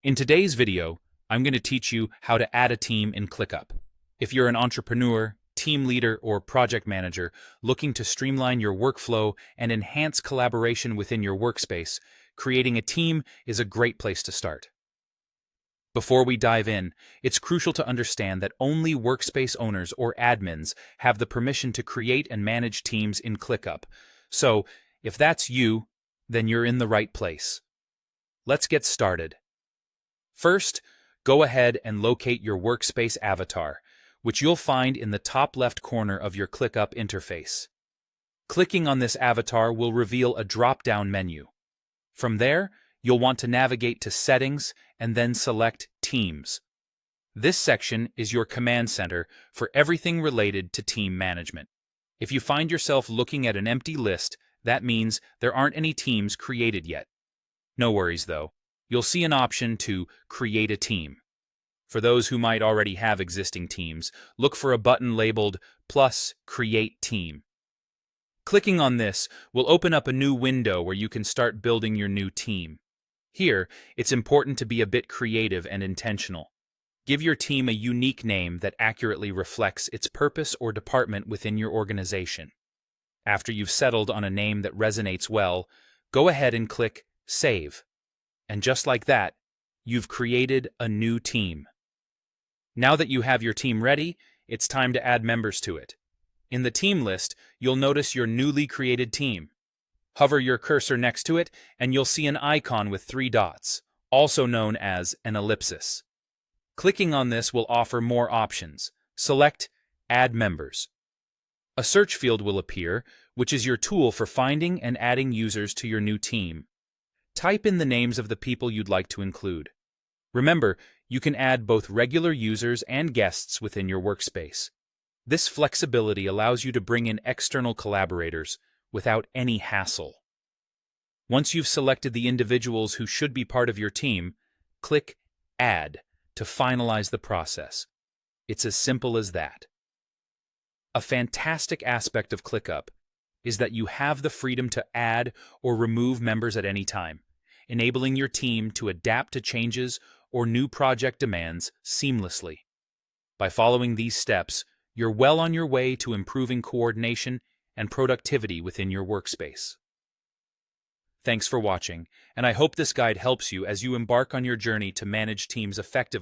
In today's video, I'm going to teach you how to add a team in ClickUp. If you're an entrepreneur, team leader, or project manager looking to streamline your workflow and enhance collaboration within your workspace, creating a team is a great place to start. Before we dive in, it's crucial to understand that only workspace owners or admins have the permission to create and manage teams in ClickUp. So, if that's you, then you're in the right place. Let's get started. First, go ahead and locate your workspace avatar, which you'll find in the top left corner of your ClickUp interface. Clicking on this avatar will reveal a drop-down menu. From there, you'll want to navigate to Settings and then select Teams. This section is your command center for everything related to team management. If you find yourself looking at an empty list, that means there aren't any teams created yet. No worries though. You'll see an option to create a team. For those who might already have existing teams, look for a button labeled plus Create Team. Clicking on this will open up a new window where you can start building your new team. Here, it's important to be a bit creative and intentional. Give your team a unique name that accurately reflects its purpose or department within your organization. After you've settled on a name that resonates well, go ahead and click Save. And just like that, you've created a new team. Now that you have your team ready, it's time to add members to it. In the team list, you'll notice your newly created team. Hover your cursor next to it, and you'll see an icon with 3 dots, also known as an ellipsis. Clicking on this will offer more options. Select Add Members. A search field will appear, which is your tool for finding and adding users to your new team. Type in the names of the people you'd like to include. Remember, you can add both regular users and guests within your workspace. This flexibility allows you to bring in external collaborators without any hassle. Once you've selected the individuals who should be part of your team, click Add to finalize the process. It's as simple as that. A fantastic aspect of ClickUp is that you have the freedom to add or remove members at any time, enabling your team to adapt to changes or new project demands seamlessly. By following these steps, you're well on your way to improving coordination and productivity within your workspace. Thanks for watching, and I hope this guide helps you as you embark on your journey to manage teams effectively.